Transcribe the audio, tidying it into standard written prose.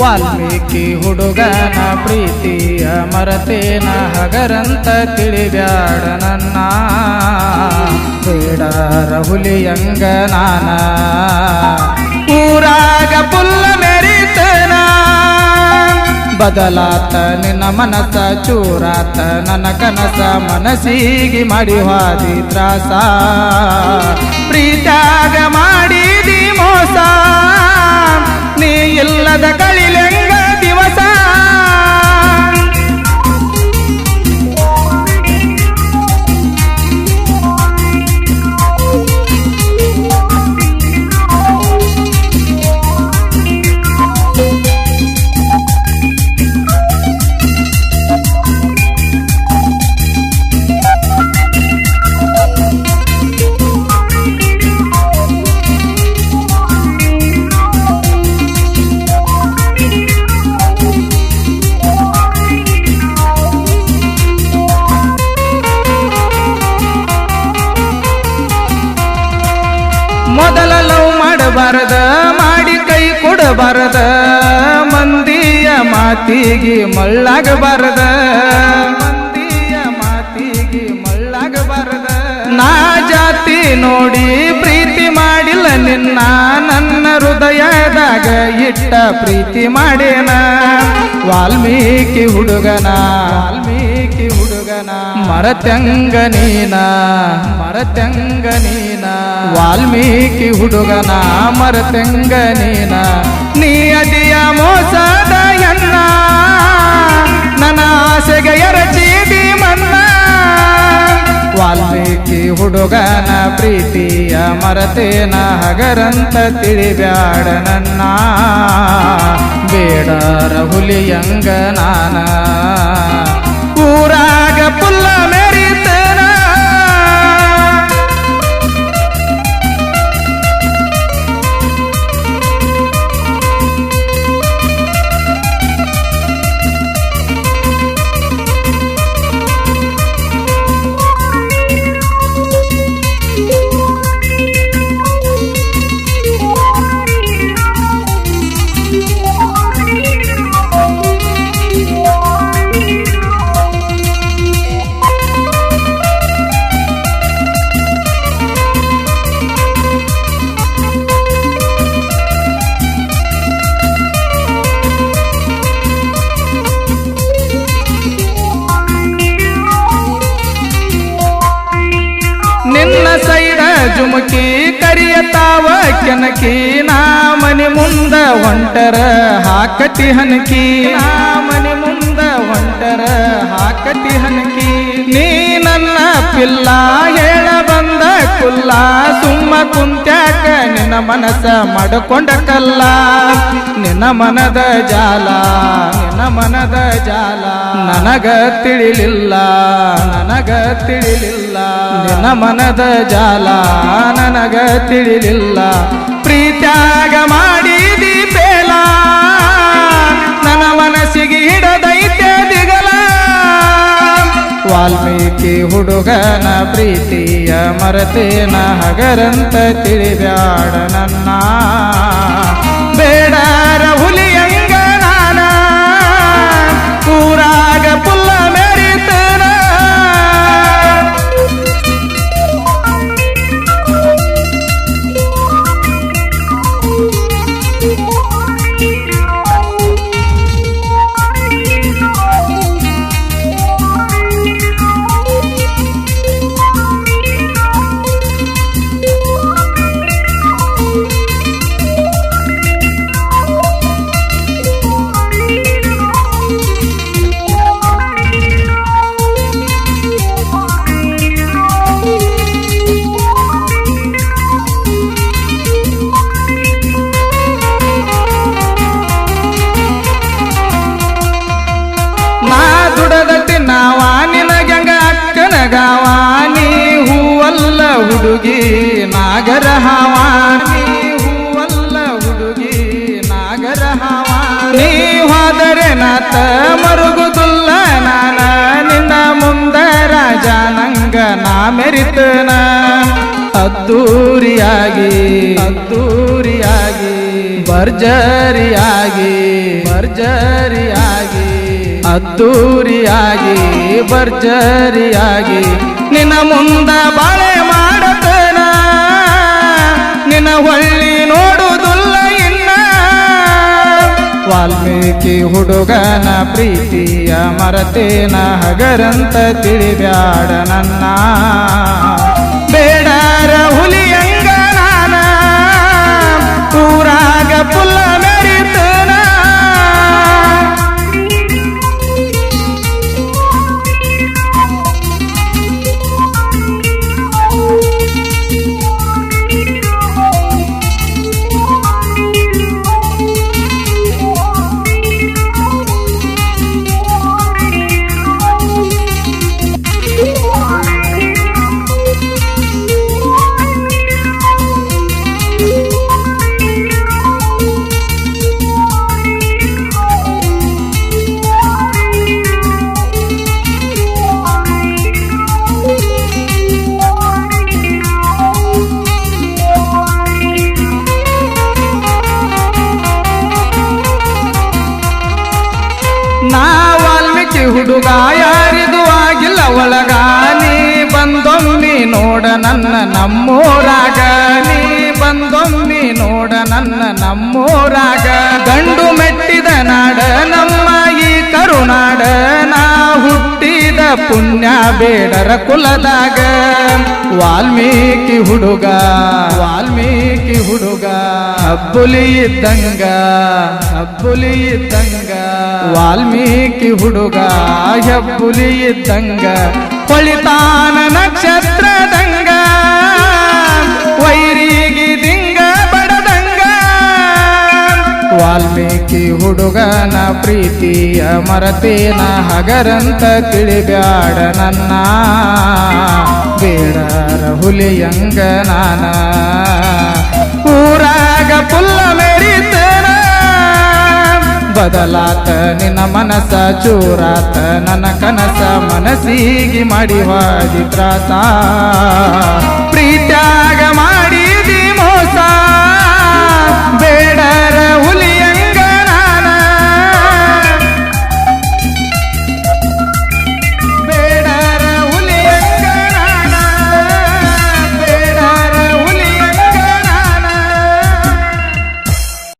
ವಾಲ್ಮೀಕಿ ಹುಡುಗನ ಪ್ರೀತಿಯ ಮರತೇನ ಹಗರಂತ ತಿಳಿಬ್ಯಾಡ ನನ್ನ ಬೇಡರ ಹುಲಿಯಂಗ ನಾನ ಊರಾಗ ಪುಲ್ಲ ಮೆರಿತನ ಬದಲಾತ ನಿನ್ನ ಮನಸ ಚೂರಾತ ನನ್ನ ಕನಸ ಮನಸ್ಸಿಗೆ ಮಾಡಿ ಹಾದಿ ತ್ರಾಸ ಪ್ರೀತ್ಯಾಗ ಮಾಡಿದಿ ಮೋಸ ನೀ ಇಲ್ಲದ ಕಳಿಲೆಂಗ ದಿವಸ ಮೊದಲ ಲವ್ ಮಾಡಬಾರದ ಮಾಡಿ ಕೈ ಕೊಡಬಾರದ ಮಂದಿಯ ಮಾತಿಗೆ ಮಳ್ಳಾಗಬಾರದ ಮಂದಿಯ ಮಾತಿಗೆ ಮಳ್ಳಾಗಬಾರದ ನಾ ಜಾತಿ ನೋಡಿ ಪ್ರೀತಿ ಮಾಡಿಲ್ಲ ನಿನ್ನ ನನ್ನ ಹೃದಯದಾಗ ಇಟ್ಟ ಪ್ರೀತಿ ಮಾಡೇನ ವಾಲ್ಮೀಕಿ ಹುಡುಗನ ವಾಲ್ಮೀಕಿ ಹುಡುಗನ ಮರತ್ಯಂಗ ನೀನ ಮರತ್ಯಂಗ ನೀನ ವಾಲ್ಮೀಕಿ ಹುಡುಗನ ಮರತ್ಯಂಗ ನೀನ ನೀ ಅದಿಯ ಮೋಸದ ಎನ್ನ ನನ್ನ ಆಸೆಗೆ ಎರಚಿದಿ ಮನ್ನ ವಾಲ್ಮೀಕಿ ಹುಡುಗನ ಪ್ರೀತಿಯ ಮರತೇನ ಹಗರಂತ ತಿಳಿಬ್ಯಾಡ ನನ್ನ ಬೇಡರ ಹುಲಿಯಂಗ ನಾನ ಊರಾಗ ಪುಲ್ಲ ಮೆರಿತನ ನಿನ್ನ ಸೈಡ ಜುಮುಕಿ ಕರಿಯತಾವ ಕೆನಕಿ ನಾ ಮನೆ ಮುಂದ ಹೊಂಟರ ಹಾಕತಿ ಹನಕಿ ನಾ ಮನೆ ಮುಂದ ಹೊಂಟರ ಹಾಕತಿ ಹನಕಿ ನೀ ನನ್ನ ಪಿಲ್ಲ ಹೇಳ ಬಂದ ಕುಲ್ಲ ಸುಮ್ಮ ಕುಂತ್ಯಾಕ ನಿನ್ನ ಮನಸ ಮಾಡಿಕೊಂಡ ಕಲ್ಲ ನಿನ್ನ ಮನದ ಜಾಲ ನಿನ್ನ ಮನದ ಜಾಲ ನನಗ ತಿಳಿಲಿಲ್ಲ ನನಗ ತಿಳಿಲಿಲ್ಲ ನಿನ್ನ ಮನದ ಜಾಲ ನನಗ ತಿಳಿಲಿಲ್ಲ ಪ್ರೀತ್ಯಾಗ ಮಾಡಿದಿ ಬೇಲ ನನ್ನ ಮನಸ್ಸಿಗೆ ಹಿಡದೈತೆ ದಿಗಲ ವಾಲ್ಮೀಕಿ ಹುಡುಗನ ಪ್ರೀತಿಯ ಮರತೇನ ಹಗರಂತ ತಿಳಿಬ್ಯಾಡ ನನ್ನ ಬೇಡರ ಹುಲಿಯಂಗ ನಾನ ಊರಾಗ ಪುಲ್ಲ ಮೆರಿತನ ಹುಡುಗಿ ನಾಗರ ಹಾವಾನಿ ಹೂವಲ್ಲ ಹುಡುಗಿ ನಾಗರ ಹಾವಾನಿ ಹೋದರೆ ನಾತ ಮರುಗುದುಲ್ಲ ನಾನ ನಿನ್ನ ಮುಂದ ರಾಜ ನಂಗ ನಾ ಮೆರಿತನ ಅದ್ದೂರಿಯಾಗಿ ಭರ್ಜರಿಯಾಗಿ ಭರ್ಜರಿಯಾಗಿ ಅದ್ದೂರಿಯಾಗಿ ಭರ್ಜರಿಯಾಗಿ ನಿನ್ನ ಮುಂದ ಬಾಳೆ ಮಾಡತನ ನಿನ್ನ ಹೊಳ್ಳಿ ನೋಡುವುದಿಲ್ಲ ಇನ್ನ ವಾಲ್ಮೀಕಿ ಹುಡುಗನ ಪ್ರೀತಿಯ ಮರತೇನ ಹಗರಂತ ತಿಳಿಬ್ಯಾಡ ನನ್ನ ಬೇಡರ ಹುಲಿಯಂಗ ನಾನ ಊರಾಗ ಪುಲ್ಲ ಮೆರಿತನ ನಾ ವಾಲ್ಮೀಕಿ ಹುಡುಗ ಯಾರಿದು ಆಗಿಲ್ಲ ಒಳಗ ನೀ ಬಂದೊಮ್ಮಿ ನೋಡ ನನ್ನ ನಮ್ಮೂರಾಗ ನೀ ಬಂದೊಮ್ಮಿ ನೋಡ ನನ್ನ ನಮ್ಮೂರಾಗ ಗಂಡು ಮೆಟ್ಟಿದ ನಾಡ ನಮ್ಮ ಈ ಕರುನಾಡ ನಾ ಹುಟ್ಟಿದ ಪುಣ್ಯ ಬೇಡರ ಕುಲದಾಗ ವಾಲ್ಮೀಕಿ ಹುಡುಗ ವಾಲ್ಮೀಕಿ ಹುಡುಗ ಹಬ್ಬುಲಿ ಇದ್ದಂಗ ಹಬ್ಬುಲಿ ಇದ್ದಂಗ ವಾಲ್ಮೀಕಿ ಹುಡುಗ ಹೆಬ್ಬುಲಿ ಇದ್ದಂಗ ಹೊಳಿತಾನ ನಕ್ಷತ್ರದಂಗ ವೈರಿಗೆ ದಿಂಗ ಬಡದಂಗ ವಾಲ್ಮೀಕಿ ಹುಡುಗನ ಪ್ರೀತಿಯ ಮರತೇನ ಹಗರಂತ ತಿಳಿಬ್ಯಾಡ ನನ್ನ ಬೇಡರ ಹುಲಿಯಂಗ ನಾನ ಊರಾಗ ಪುಲ್ಲ ಮೆರಿತನ ಬದಲಾತ ನಿನ್ನ ಮನಸ ಚೂರಾತ ನನ್ನ ಕನಸ ಮನಸ್ಸಿಗೆ ಮಾಡಿ ವಾದಿ ತ್ರಾಸ ಪ್ರೀತಿ